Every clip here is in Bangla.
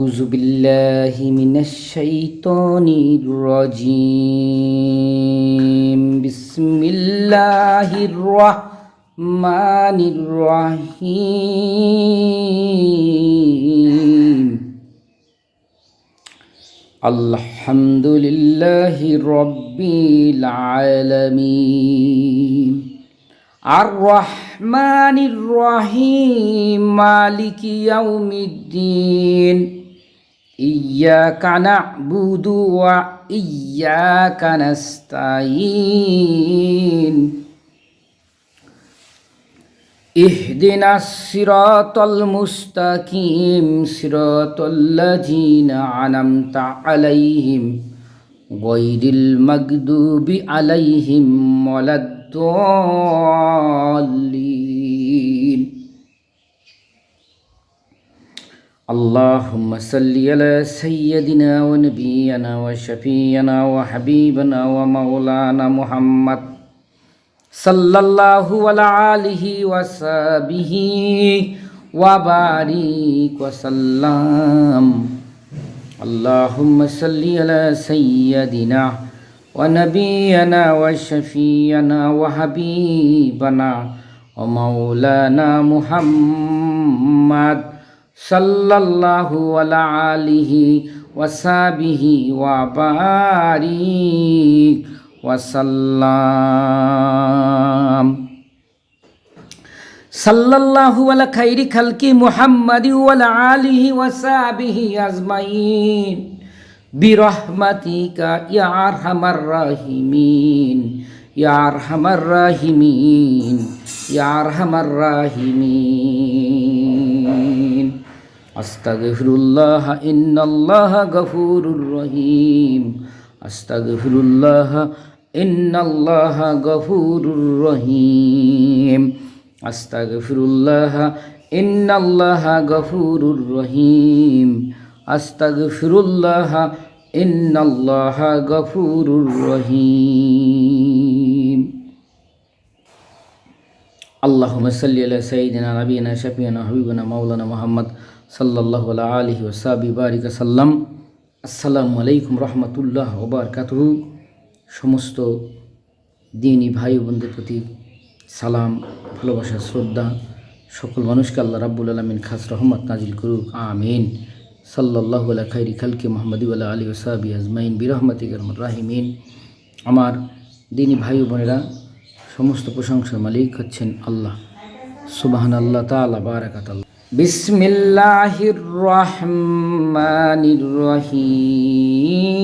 أعوذ بالله من الشيطان الرجيم بسم الله الرحمن الرحيم الحمد لله رب العالمين الرحمن الرحيم مالك يوم الدين إياك نعبد وإياك نستعين اهدنا الصراط المستقيم صراط الذين أنعمت عليهم غير المغضوب عليهم ولا الضالين اللهم صل على سيدنا ونبينا وشفينا وحبيبنا ومولانا محمد صلى الله على آله وصحبه وبارك وسلم اللهم صل على سيدنا ونبينا وشفينا وحبيبنا ومولانا محمد صلى الله على آله وصحبه وبارك وسلم صلى الله على خير خلق محمد وعلى آله وصحبه أجمعين برحمتك يا أرحم الراحمين يا أرحم الراحمين يا أرحم الراحمين أستغفر الله إن الله غفور رحيم أستغفر الله إن الله غفور رحيم أستغفر الله إن الله غفور رحيم أستغفر الله إن الله غفور رحيم اللهم صل على سيدنا نبينا شفيعنا حبيبنا مولانا محمد صلى الله على آله وصحبه بارك وسلم আসসালামু আলাইকুম রহমতুল্লাহ ওয়া বারাকাতুহু। সমস্ত দিনী ভাই বোনদের প্রতি সালাম, ভালোবাসা, শ্রদ্ধা। সকল মানুষকে আল্লাহ রাব্বুল আলামিন খাস রহমত নাজিল করুক, আমিন। সাল্লাল্লাহু আলা খাইরি খালকি মুহাম্মাদি ওয়া আলা আলিহি ওয়া সাহবিহি আজমাইন বিরহমাতিকা আরহামার রাহিমিন। আমার দিনী ভাই বোনেরা, সমস্ত প্রশংসার মালিক হচ্ছেন আল্লাহ সুবহানাল্লাহ তাআলা বারাকাতাল্লাহ। বিসমিল্লাহির রহমানির রহিম।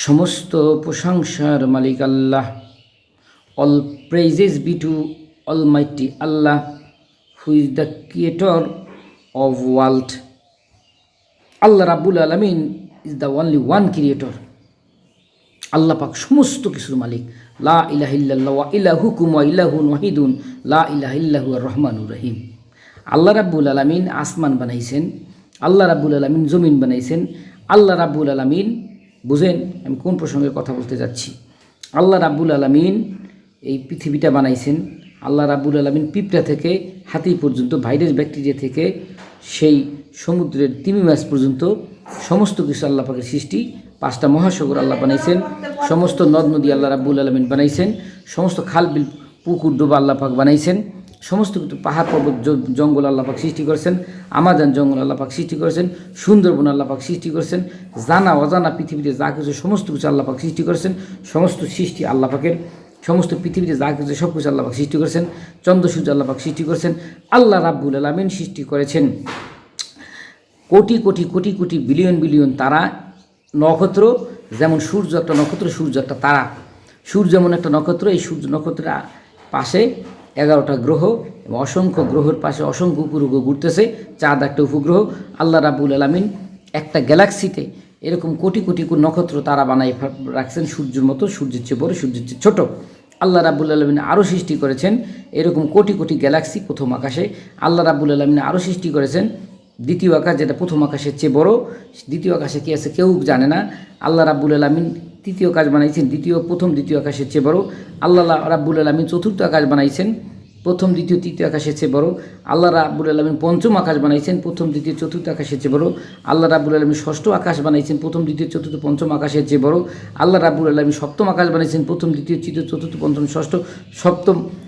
সমস্ত প্রশংসার মালিক Allah. All praises be to almighty Allah, who is the creator of world. Allah রাব্বুল আলামিন is the only one creator. Allah পাক সমস্ত কিছুর মালিক। লা ইলাহা ইল্লাল্লাহ ওয়া ইলাহুকুম ওয়া ইলাহুন ওয়াহিদুন লা ইলাহা ইল্লা হুয়ার রহমানুর রহিম। আল্লাহ রাব্বুল আলামিন আসমান বানাইছেন, আল্লাহ রাব্বুল আলামিন জমিন বানাইছেন, আল্লাহ রাব্বুল আলামিন, বুঝেন আমি কোন প্রসঙ্গে কথা বলতে যাচ্ছি। আল্লাহ রাব্বুল আলামিন এই পৃথিবীটা বানাইছেন। আল্লাহ রাব্বুল আলামিন পিঁপড়া থেকে হাতি পর্যন্ত, ভাইরাস ব্যাকটেরিয়া থেকে সেই সমুদ্রের তিমি মাছ পর্যন্ত সমস্ত কিছু আল্লাহ পাকের সৃষ্টি। 5টা মহাসাগর আল্লাহ বানাইছেন, সমস্ত নদ নদী আল্লাহ রাব্বুল আলামিন বানাইছেন, সমস্ত খাল বিল পুকুর ডোবা আল্লাহ পাক বানাইছেন, সমস্ত কিছু পাহাড় পর্বত জঙ্গল আল্লাহ পাক সৃষ্টি করেছেন, আমাজন জঙ্গল আল্লাহ পাক সৃষ্টি করেছেন, সুন্দরবন আল্লাহ পাক সৃষ্টি করেছেন, জানা অজানা পৃথিবীতে যা কিছু সমস্ত কিছু আল্লাহ পাক সৃষ্টি করেছেন। সমস্ত সৃষ্টি আল্লাহ পাকের, সমস্ত পৃথিবীতে যা কিছু সব কিছু আল্লাহ পাক সৃষ্টি করেছেন। চন্দ্র সূর্য আল্লাহ পাক সৃষ্টি করেছেন। আল্লাহ রাব্বুল আলামিন সৃষ্টি করেছেন কোটি কোটি কোটি কোটি বিলিয়ন বিলিয়ন তারা, নক্ষত্র। যেমন সূর্য একটা নক্ষত্র, সূর্য একটা তারা। সূর্য যেমন একটা নক্ষত্র, এই সূর্য নক্ষত্রের পাশে 11টা গ্রহ এবং অসংখ্য গ্রহের পাশে অসংখ্য উপগ্রহ ঘুরতেছে। চাঁদ একটা উপগ্রহ। আল্লাহ রাব্বুল আলামিন একটা গ্যালাক্সিতে এরকম কোটি কোটি নক্ষত্র তারা বানাই রাখছেন সূর্যের মতো, সূর্যের চেয়ে বড়, সূর্যের চেয়ে ছোটো। আল্লাহ রাব্বুল আলামিন আরও সৃষ্টি করেছেন এরকম কোটি কোটি গ্যালাক্সি প্রথম আকাশে। আল্লাহ রাব্বুল আলামিন আরও সৃষ্টি করেছেন দ্বিতীয় আকাশ, যেটা প্রথম আকাশের চেয়ে বড়। দ্বিতীয় আকাশে কী আছে কেউ জানে না। আল্লাহ রাব্বুল আলামিন তৃতীয় আকাশ বানাইছেন, দ্বিতীয় আকাশের চেয়ে বড়। আল্লাহ রাব্বুল আলামিন চতুর্থ আকাশ বানাইছেন, প্রথম দ্বিতীয় তৃতীয় আকাশের চেয়ে বড়। আল্লাহ রাব্বুল আলামিন পঞ্চম আকাশ বানাইছেন, প্রথম দ্বিতীয় চতুর্থ আকাশের চেয়ে বড়। আল্লাহ রাব্বুল আলামিন ষষ্ঠ আকাশ বানাইছেন, প্রথম দ্বিতীয় চতুর্থ পঞ্চম আকাশের চেয়ে বড়। আল্লাহ রাব্বুল আলামিন সপ্তম আকাশ বানাইছেন, প্রথম দ্বিতীয় তৃতীয় চতুর্থ পঞ্চম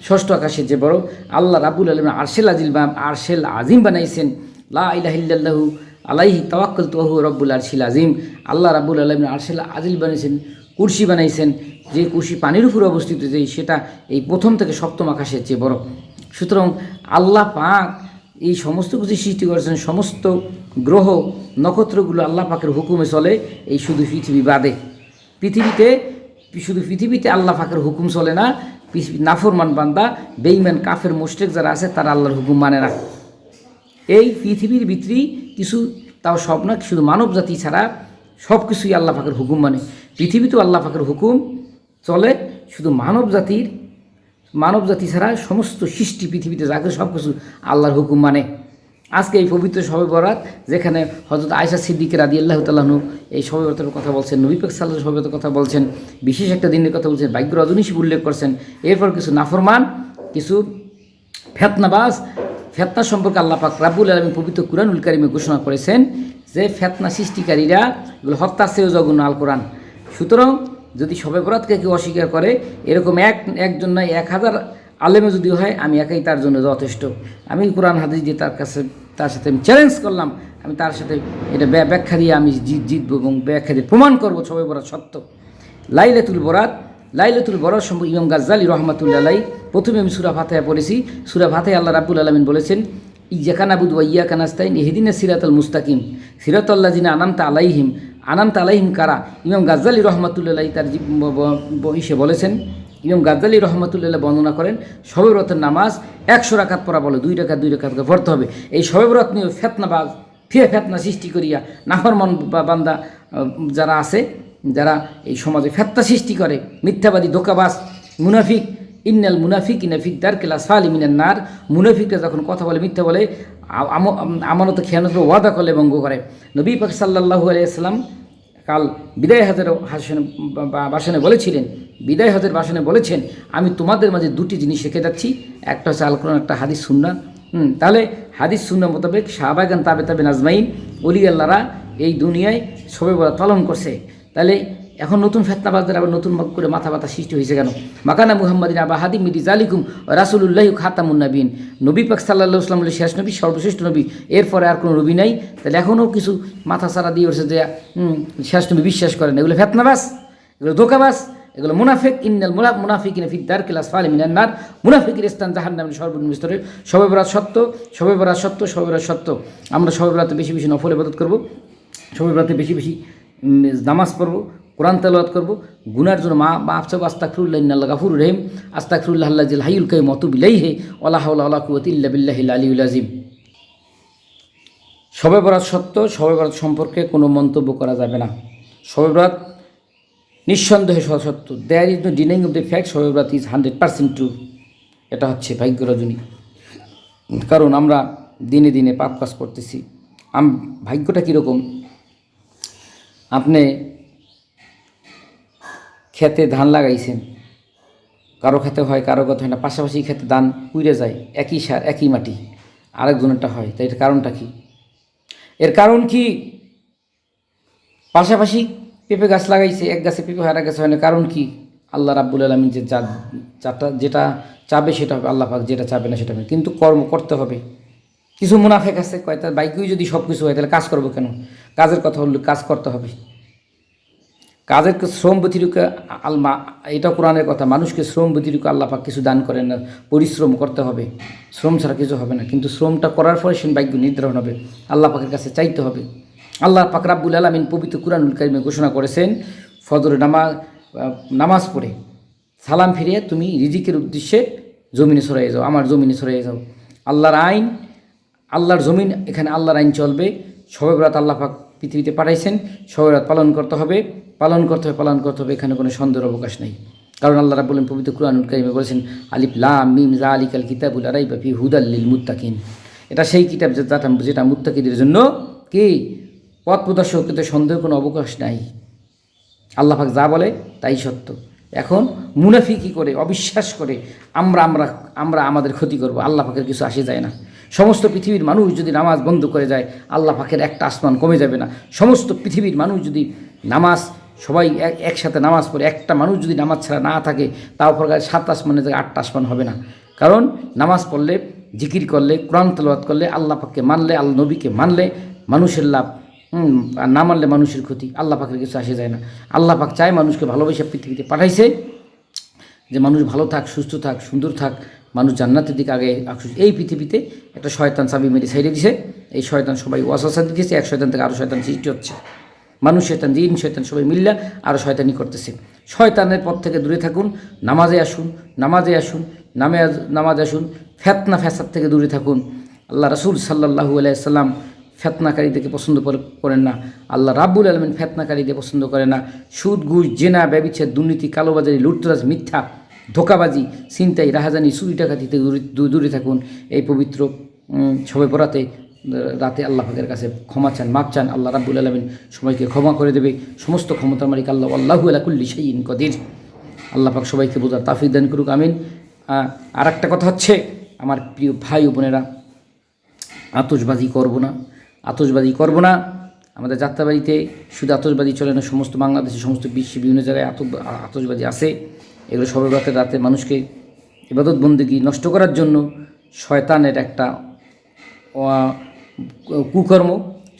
ষষ্ঠ আকাশের চেয়ে বড়। আল্লাহ রাব্বুল আলামিন আরশেল আজিম বানাইছেন। লা ইলাহা ইল্লাল্লাহু আলাইহি তাওয়াক্কালতু ওয়া হুয়া রাব্বুল আরশিল আজিম। আল্লাহ রাব্বুল আলামিন আরশেল আজিম বানাইছেন, কুরসি বানাইছেন, যে কুরসি পানির উপরে অবস্থিত, যে সেটা এই প্রথম থেকে সপ্তম আকাশের চেয়ে বড়। সুতরাং আল্লাহ পাক এই সমস্ত কিছু সৃষ্টি করেছেন, সমস্ত গ্রহ নক্ষত্রগুলো আল্লাহ পাকের হুকুমে চলে, এই শুধু পৃথিবী বাদে। পৃথিবীতে আল্লাহ পাকের হুকুম চলে না। নাফরমান বান্দা, বেঈমান, কাফের, মুশরিক যারা আছে তারা আল্লাহর হুকুম মানে না। এই পৃথিবীর ভিতরে কিছু, তাও সব না, শুধু মানব জাতি ছাড়া সব কিছুই আল্লাহ পাকের হুকুম মানে। পৃথিবীতেও আল্লাহ পাকের হুকুম চলে, শুধু মানব জাতি ছাড়া সমস্ত সৃষ্টি পৃথিবীতে যাকে সব কিছু আল্লাহর হুকুম মানে। আজকে এই পবিত্র শবে বরাত, যেখানে হযরত আয়েশা সিদ্দিকা রাদিয়াল্লাহু তাআলা আনহা এই শবে বরাতের কথা বলছেন, নবী পাক সাল্লাল্লাহু আলাইহি ওয়াসাল্লামের কথা বলছেন, বিশেষ একটা দিনের কথা বলছেন, ভাগ্য রজনী উল্লেখ করছেন। এরপর কিছু নাফরমান, কিছু ফেতনা সম্পর্কে আল্লাহ পাক রাব্বুল আলামিন পবিত্র কুরআনুল কারীমে ঘোষণা করেছেন যে ফেতনা সৃষ্টিকারীরা এগুলো হত্যার চেয়েও জঘন্য আল কোরআন। সুতরাং যদি শবে বরাতকে কেউ অস্বীকার করে, এরকম একজন নয় 1000 আলেমে যদি হয়, আমি একাই তার জন্য যথেষ্ট। আমি কোরআন হাদিস দিয়ে তার সাথে আমি চ্যালেঞ্জ করলাম, আমি তার সাথে এটা ব্যাখ্যা দিয়ে আমি জিতবো এবং ব্যাখ্যা দিয়ে প্রমাণ করবো শবে বরাত সত্য। লাইলাতুল বরাত সম্পর্কে ইমাম গাজ্জালী রাহমাতুল্লাহ আলাইহি, প্রথমে আমি সূরা ফাতিহা পড়েছি। সূরা ফাতিহায় আল্লাহ রাব্বুল আলামিন বলেছেন, ইয়্যাকা না'বুদু ওয়া ইয়্যাকা নাস্তাইন ইহদিনাস সিরাতাল মুস্তাকিম সিরাতাল্লাযিনা আন'আমতা আলাইহিম কারা। ইমাম গাজ্জালী রাহমাতুল্লাহ আলাইহি তার বলেছেন, ইমাম গাজ্জালী রাহমাতুল্লাহ বর্ণনা করেন, শবে বরাতের নামাজ 100 রাকাত পড়া বলে, 2 রাকাত করে পড়তে হবে। এই শবে বরাত নিয়ে ফেতনা সৃষ্টি করিয়া নাফরমান বান্দা যারা আছে, যারা এই সমাজে ফেতনা সৃষ্টি করে, মিথ্যাবাদী, ধোঁকাবাজ, মুনাফিক, ইন্নাল মুনাফিকিনা ফি দারকিল আসফালি মিনান নার। মুনাফিকরা যখন কথা বলে, মিথ্যা বলে, আমানত খেয়ানত ওয়াদা করলে ভঙ্গ করে। নবী পাক সাল্লাল্লাহু আলাইহি ওয়াসাল্লাম কাল বিদায় হজের ভাষণে বলেছেন, আমি তোমাদের মাঝে 2টি জিনিস রেখে যাচ্ছি, একটা হচ্ছে আল কোরআন, একটা হাদিস সুন্নাহ। তাহলে হাদিস সুন্নাহ মোতাবেক সাহাবাগান তাবে আজমাইন ওলি আল্লাহরা এই দুনিয়ায় শবে বরাত পালন করছে। তাহলে এখন নতুন ফেতনাবাজদের আবার নতুন করে মাথা ব্যথা সৃষ্টি হয়েছে কেন? মাকানা মুহাম্মাদিন আবা হাদিম মিদি জালিকুম রাসূলুল্লাহি খাতামুন নাবিয়িন। নবী পাক সাল্লাল্লাহু আলাইহি ওয়াসাল্লাম শেষ নবী, সর্বশ্রেষ্ঠ নবী, এরপরে আর কোনো নবী নাই। তাহলে এখনও কিছু মাথা ছাড়া দিয়ে উঠছে যে শেষ নবী বিশ্বাস করেন। এগুলো ফেতনাবাজ, এগুলো ধোঁকাবাজ, এগুলো মুনাফিক। ইন্নাল মুনাফিকিনা ফি দারকিল আসফালি মিনান নার। মুনাফিকের স্থান জাহান্নামের সর্বনিম্ন স্তরে। শবে বরাত সত্য। আমরা শবে বরাতে বেশি বেশি নফল ইবাদত করব, শবে বরাতে বেশি বেশি নামাজ পড়ব, কোরআন তেলাওয়াত করব, গুনার জন্য মাফ চাইব। আস্তাগফিরুল্লাহ ইন্নাল্লাহা গাফুরুর রহিম। আস্তাগফিরুল্লাহ আল্লাযিল হাইয়ুল কাইয়্যুম ওয়া আতুবু ইলাইহি ওয়া লা হাওলা ওয়া লা কুওয়াতা ইল্লা বিল্লাহিল আলিয়্যিল আযীম। শবে বরাত সত্য, শবে বরাত সম্পর্কে কোনো মন্তব্য করা যাবে না। শবে বরাত নিঃসন্দেহে সত্য। There is no denying of the fact, Shabe Barat is 100% true. এটা হচ্ছে ভাগ্য রজনী। কারণ আমরা দিনে দিনে পাপ কাজ করতেছি। ভাগ্যটা কীরকম? আপনি খেতে ধান লাগাইছেন, কারো খেতে হয়, কারো কথা হয় না, পাশাপাশি খেতে ধান উড়ে যায়, একই সার একই মাটি, আরেকজনেরটা হয়। তাই এর কারণটা কি? এর কারণ কি? পাশাপাশি পেঁপে গাছ লাগাইছে, এক গাছে পেঁপে হয়, আর এক গাছে হয় না, কারণ কি? আল্লাহ রাব্বুল আলামিন যেটা চাবে সেটা হবে, আল্লাহ পাক যেটা চাবে না সেটা হবে। কিন্তু কর্ম করতে হবে। কিছু মুনাফিক আছে, কয় তার বাইকই যদি সব কিছু হয় তাহলে কাজ করবো কেন? কাজের কথা বললে কাজ করতে হবে। কাজের শ্রম ব্যতিরিক্ত এটা কোরআনের কথা, মানুষকে শ্রম ব্যতিরিক্ত আল্লাহ পাক কিছু দান করেন না। পরিশ্রম করতে হবে, শ্রম ছাড়া কিছু হবে না। কিন্তু শ্রমটা করার পরে সে ভাগ্য নির্ধারণ হবে, আল্লাহ পাকের কাছে চাইতে হবে। আল্লাহ পাক রাব্বুল আলামিন পবিত্র কুরআনুল কারীমে ঘোষণা করেছেন, ফজরের নামাজ পড়ে সালাম ফিরিয়ে তুমি রিজিকের উদ্দেশ্যে জমিনে সরে যাও, আমার জমিনে সরে যাও। আল্লাহর আইন, আল্লাহর জমিন, এখানে আল্লাহর আইন চলবে। শবে বরাত আল্লাহ পাক পৃথিবীতে পাঠাইছেন, শবে বরাত পালন করতে হবে। এখানে কোনো সন্দেহের অবকাশ নেই। কারণ আল্লাহ রাব্বুল আলামিন পবিত্র কুরআনুল কারীমে বলেছেন, আলিফ লাম মিম যালিকাল কিতাবু লা রাইবা ফিহি হুদাল লিল মুত্তাকিন। এটা সেই কিতাব যেটা মুত্তাকিদের জন্য কি পথ প্রদর্শক, সন্দেহের কোনো অবকাশ নাই। আল্লাহ পাক যা বলে তাই সত্য। এখন মুনাফিকি করে, অবিশ্বাস করে আমরা আমরা আমরা আমাদের ক্ষতি করব, আল্লাহ পাকের কিছু আসে যায় না। সমস্ত পৃথিবীর মানুষ যদি নামাজ বন্ধ করে যায়, আল্লাহ পাকের একটা আসমান কমে যাবে না। সমস্ত পৃথিবীর মানুষ যদি নামাজ, সবাই একসাথে নামাজ পড়ে, একটা মানুষ যদি নামাজ ছাড়া না থাকে, তাও পর 7 আসমানের জায়গায় 8টা আসমান হবে না। কারণ নামাজ পড়লে, জিকির করলে, কোরআন তেলাওয়াত করলে, আল্লাহ পাককে মানলে, আল্লাহ নবীকে মানলে মানুষের লাভ, আর না মানলে মানুষের ক্ষতি। আল্লাহ পাকের কিছু আসে যায় না। আল্লাহ পাক চায় মানুষকে ভালোবেসে পৃথিবীতে পাঠাইছে, যে মানুষ ভালো থাক, সুস্থ থাক, সুন্দর থাক, মানুষ জান্নাতের দিকে আগে আসুক। এই পৃথিবীতে একটা শয়তান চাবি মেরে সাইডে দিছে। এই শয়তান সবাই ওয়াসওয়াসা দিতেছে, এক শয়তান থেকে আরও শয়তান সৃষ্টি হচ্ছে। মানুষ শয়তান, জিন শয়তান সবাই মিল্লা আরও শয়তানি করতেছে। শয়তানের পথ থেকে দূরে থাকুন, নামাজে আসুন, নামাজে আসুন, নামাজে আসুন। ফেতনা ফ্যাসাদ থেকে দূরে থাকুন। আল্লাহ রাসূল সাল্লাল্লাহু আলাইহি সাল্লাম ফেতনাকারীদেরকে পছন্দ করেন না। আল্লাহ রাব্বুল আলামিন ফেতনাকারীদের পছন্দ করে না। সুদ, ঘুষ, জেনা, ব্যভিচার, দুর্নীতি, কালোবাজারি, লুটতরাজ, মিথ্যা, ধোঁকাবাজি, ছিনতাই, রাহাজানি, চুরি ডাকাতি থেকে দূরে থাকুন। এই পবিত্র শবে বরাতে রাতে আল্লাহ পাকের কাছে ক্ষমা চান, মাপ চান। আল্লাহ রাব্বুল আলামিন সবাইকে ক্ষমা করে দেবে। সমস্ত ক্ষমতার মালিক আল্লাহ, আল্লাহু আলা কুল্লি শাইইন কদির। আল্লাহ পাক সবাইকে বোঝার তাওফিক দান করুক, আমিন। আর একটা কথা হচ্ছে, আমার প্রিয় ভাই ও বোনেরা, আতশবাজি করব না, আতশবাজি করব না। আমাদের যাত্রাবাড়িতে শুধু আতশবাজি চলে না, সমস্ত বাংলাদেশে, সমস্ত বিশ্বে বিভিন্ন জায়গায় আতশবাজি আছে। এগুলো শবে বরাতের রাতে মানুষকে ইবাদত বন্দেগী নষ্ট করার জন্য শয়তানের একটা কুকর্ম।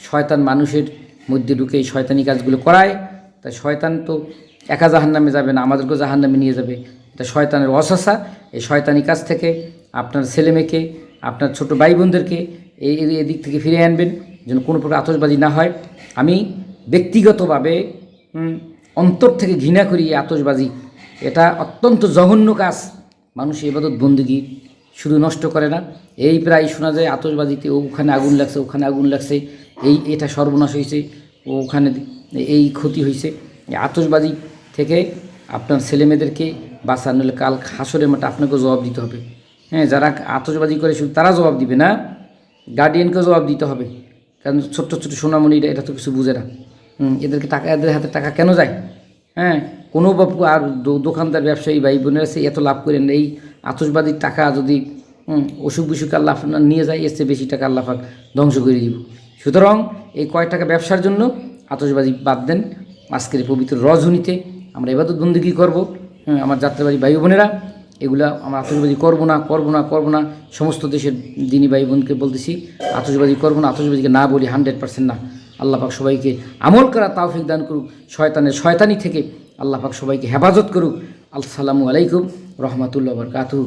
শয়তান মানুষের মধ্যে ঢুকে এই শয়তানি কাজগুলো করায়। তাই শয়তান তো একা জাহান্নামে যাবে না, আমাদেরকেও জাহান্নামে নিয়ে যাবে। এটা শয়তানের ওয়াসওয়াসা। এই শয়তানি কাজ থেকে আপনার ছেলেমেয়েকে, আপনার ছোট ভাই বোনদেরকে এদিক থেকে ফিরিয়ে আনবেন, যেন কোনো প্রকার আতশবাজি না হয়। আমি ব্যক্তিগতভাবে অন্তর থেকে ঘৃণা করি এই আতশবাজি। এটা অত্যন্ত জঘন্য কাজ। মানুষ ইবাদত বন্দেগী শুধু নষ্ট করে না, এই প্রায় শোনা যায় আতশবাজিতে ওখানে আগুন লাগছে, ওখানে আগুন লাগছে, এটা সর্বনাশ হয়েছে, ওখানে এই ক্ষতি হয়েছে। এই আতশবাজি থেকে আপনার ছেলেমেয়েদেরকে বাঁচানো হলে কাল হাসরের মাঠে আপনাকেও জবাব দিতে হবে। হ্যাঁ, যারা আতশবাজি করে শুধু তারা জবাব দিবে না, গার্ডিয়ানকেও জবাব দিতে হবে। কারণ ছোট্ট ছোটো সোনামণিরা এটা তো কিছু বুঝে না। এদেরকে টাকা, এদের হাতে টাকা কেন যায়? হ্যাঁ, কোনো বাপু আর দোকানদার, ব্যবসায়ী ভাই বোনেরা সে এত লাভ করেন। এই আতশবাজির টাকা যদি অসুখ বিসুখ আল্লাহ নিয়ে যায়, এর চেয়ে বেশি টাকা আল্লাহ পাক ধ্বংস করে দিব। সুতরাং এই কয় টাকা ব্যবসার জন্য আতশবাজি বাদ দেন। আজকের পবিত্র রজনীতে আমরা ইবাদত বন্দেগী করব। আমার যাত্রাবাড়ি ভাই বোনেরা, এগুলা আমরা আতশবাজি করবো না, করবো না, করবো না। সমস্ত দেশের দিনী ভাই বোনকে বলতেছি, আতশবাজি করবো না, আতশবাজিকে না বলি 100% না। আল্লাহ পাক সবাইকে আমল করা তাওফিক দান করুক। শয়তানি থেকে আল্লাহ পাক সবাইকে হেফাজত করুক। আসসালামু আলাইকুম রহমতুল্লাহ বারকাতুহু।